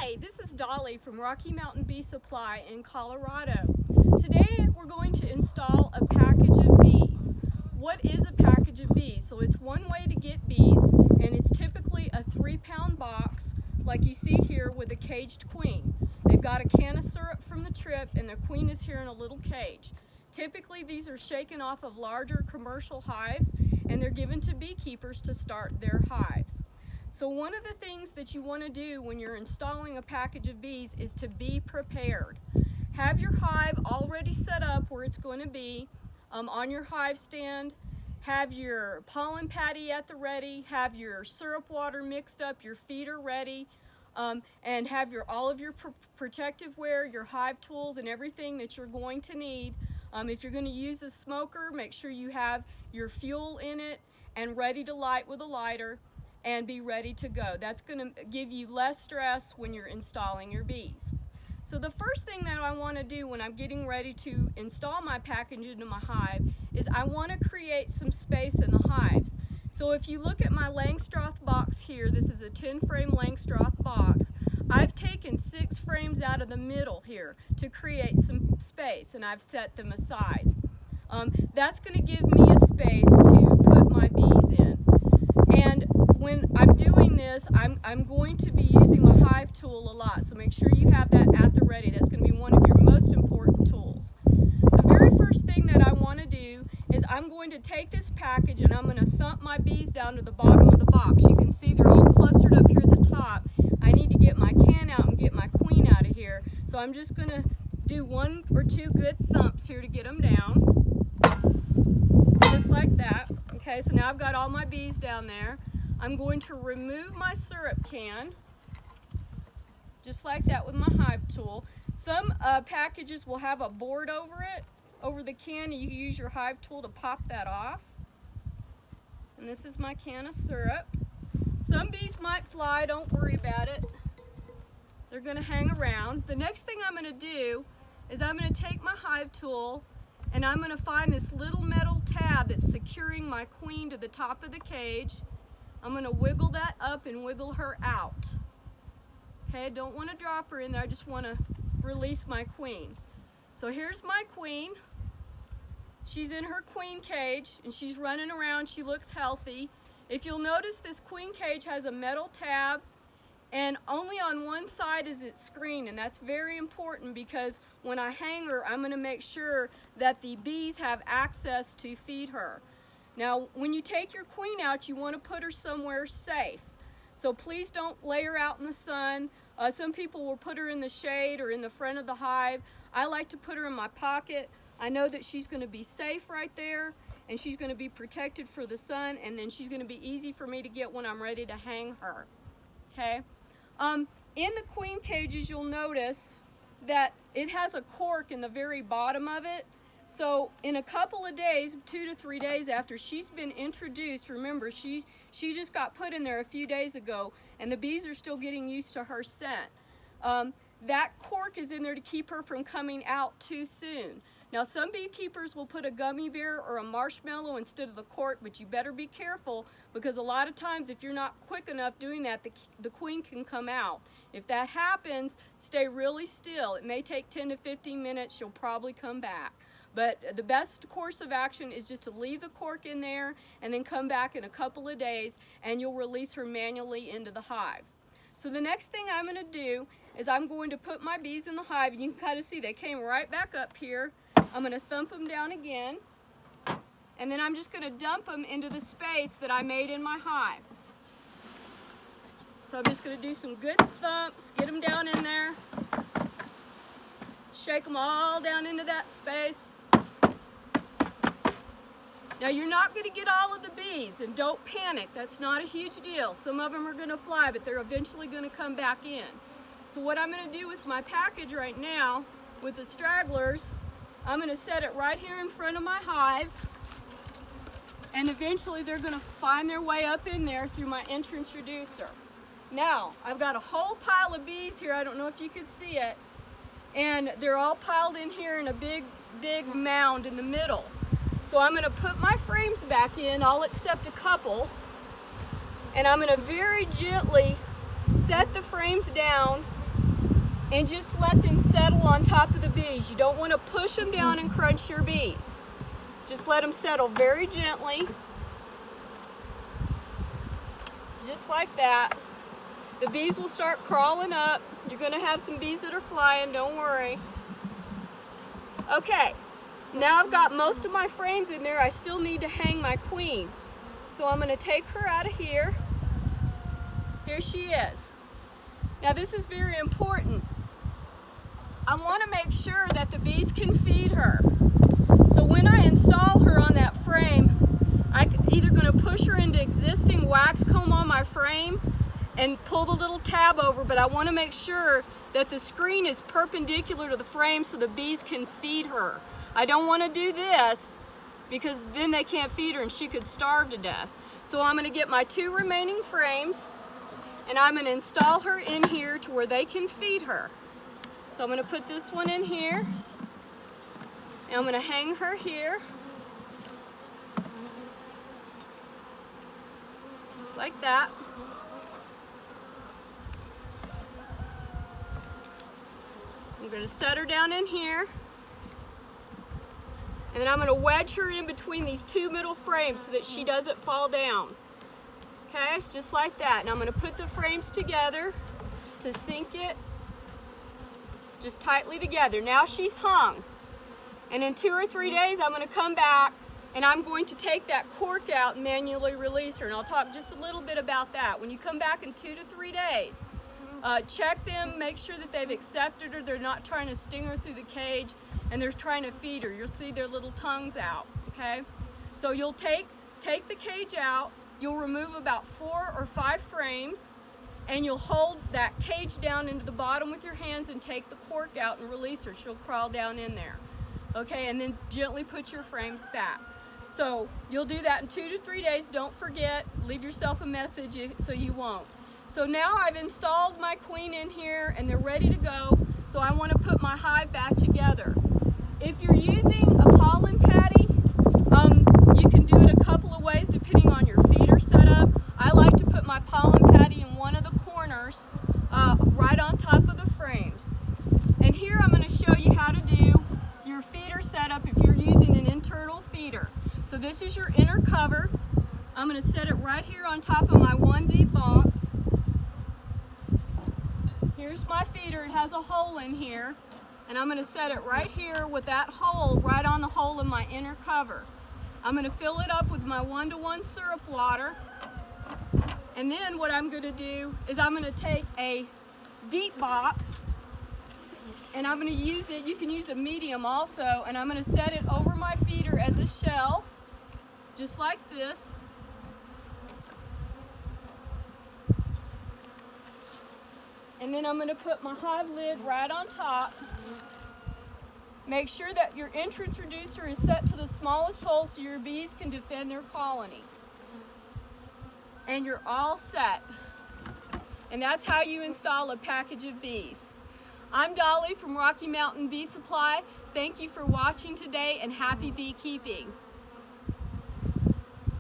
Hi, this is Dolly from Rocky Mountain Bee Supply in Colorado. Today we're going to install a package of bees. What is a package of bees? So it's one way to get bees, and it's typically a 3-pound box like you see here with a caged queen. They've got a can of syrup from the trip and their queen is here in a little cage. Typically these are shaken off of larger commercial hives and they're given to beekeepers to start their hives. So one of the things that you want to do when you're installing a package of bees is to be prepared. Have your hive already set up where it's going to be on your hive stand. Have your pollen patty at the ready. Have your syrup water mixed up, your feeder ready, and have all of your protective wear, your hive tools, and everything that you're going to need. If you're going to use a smoker, make sure you have your fuel in it and ready to light with a lighter and be ready to go. That's going to give you less stress when you're installing your bees. So the first thing that I want to do when I'm getting ready to install my package into my hive is I want to create some space in the hives. So if you look at my Langstroth box here, this is a 10-frame Langstroth box. I've taken 6 frames out of the middle here to create some space, and I've set them aside. That's going to give me a space to put my bees in. And when I'm doing this, I'm going to be using my hive tool a lot, so make sure you have that at the ready. That's going to be one of your most important tools. The very first thing that I want to do is I'm going to take this package and I'm going to thump my bees down to the bottom of the box. You can see they're all clustered up here at the top. I need to get my can out and get my queen out of here, so I'm just going to do 1 or 2 good thumps here to get them down, just like that. Okay, so now I've got all my bees down there. I'm going to remove my syrup can, just like that with my hive tool. Some packages will have a board over it, over the can, and you can use your hive tool to pop that off. And this is my can of syrup. Some bees might fly, don't worry about it. They're going to hang around. The next thing I'm going to do is I'm going to take my hive tool and I'm going to find this little metal tab that's securing my queen to the top of the cage. I'm going to wiggle that up and wiggle her out. Okay, I don't want to drop her in there, I just want to release my queen. So here's my queen. She's in her queen cage and she's running around, she looks healthy. If you'll notice, this queen cage has a metal tab and only on one side is it screened, and that's very important because when I hang her, I'm going to make sure that the bees have access to feed her. Now, when you take your queen out, you want to put her somewhere safe. So please don't lay her out in the sun. Some people will put her in the shade or in the front of the hive. I like to put her in my pocket. I know that she's going to be safe right there, and she's going to be protected for the sun, and then she's going to be easy for me to get when I'm ready to hang her. Okay? In the queen cages, you'll notice that it has a cork in the very bottom of it. So in a couple of days, 2 to 3 days after she's been introduced, remember she just got put in there a few days ago, and the bees are still getting used to her scent. That cork is in there to keep her from coming out too soon. Now some beekeepers will put a gummy bear or a marshmallow instead of the cork, but you better be careful because a lot of times if you're not quick enough doing that, the queen can come out. If that happens, stay really still. It may take 10 to 15 minutes, she'll probably come back. But the best course of action is just to leave the cork in there and then come back in a couple of days and you'll release her manually into the hive. So the next thing I'm going to do is I'm going to put my bees in the hive, and you can kind of see they came right back up here. I'm going to thump them down again, and then I'm just going to dump them into the space that I made in my hive. So I'm just going to do some good thumps, get them down in there, shake them all down into that space. Now you're not going to get all of the bees, and don't panic, that's not a huge deal. Some of them are going to fly, but they're eventually going to come back in. So what I'm going to do with my package right now, with the stragglers, I'm going to set it right here in front of my hive, and eventually they're going to find their way up in there through my entrance reducer. Now, I've got a whole pile of bees here, I don't know if you could see it, and they're all piled in here in a big mound in the middle. So I'm going to put my frames back in, I'll accept a couple, and I'm going to very gently set the frames down and just let them settle on top of the bees. You don't want to push them down and crunch your bees. Just let them settle very gently, just like that. The bees will start crawling up. You're going to have some bees that are flying, don't worry. Okay, now I've got most of my frames in there. I still need to hang my queen. So I'm going to take her out of here. Here she is. Now this is very important. I want to make sure that the bees can feed her. So when I install her on that frame, I'm either going to push her into existing wax comb on my frame and pull the little tab over, but I want to make sure that the screen is perpendicular to the frame so the bees can feed her. I don't want to do this because then they can't feed her and she could starve to death. So I'm going to get my 2 remaining frames and I'm going to install her in here to where they can feed her. So I'm going to put this one in here and I'm going to hang her here. Just like that. I'm going to set her down in here, and then I'm going to wedge her in between these 2 middle frames so that she doesn't fall down. Okay, just like that. And I'm going to put the frames together to sink it just tightly together. Now she's hung, and in 2 or 3 days I'm going to come back and I'm going to take that cork out and manually release her, and I'll talk just a little bit about that. When you come back in 2 to 3 days, check them, make sure that they've accepted her, they're not trying to sting her through the cage, and they're trying to feed her. You'll see their little tongues out, okay? So you'll take the cage out, you'll remove about 4 or 5 frames, and you'll hold that cage down into the bottom with your hands and take the cork out and release her. She'll crawl down in there, okay? And then gently put your frames back. So you'll do that in 2 to 3 days. Don't forget, leave yourself a message so you won't. So now I've installed my queen in here and they're ready to go. So I want to put my hive back together. If you're using a pollen patty, you can do it a couple of ways depending on your feeder setup. I like to put my pollen patty in one of the corners right on top of the frames. And here I'm going to show you how to do your feeder setup if you're using an internal feeder. So this is your inner cover. I'm going to set it right here on top of my 1D box. Here's my feeder. It has a hole in here, and I'm going to set it right here with that hole right on the hole in my inner cover. I'm going to fill it up with my 1-to-1 syrup water, and then what I'm going to do is I'm going to take a deep box and I'm going to use it, you can use a medium also, and I'm going to set it over my feeder as a shell, just like this. And then I'm going to put my hive lid right on top. Make sure that your entrance reducer is set to the smallest hole so your bees can defend their colony. And you're all set. And that's how you install a package of bees. I'm Dolly from Rocky Mountain Bee Supply. Thank you for watching today and happy beekeeping.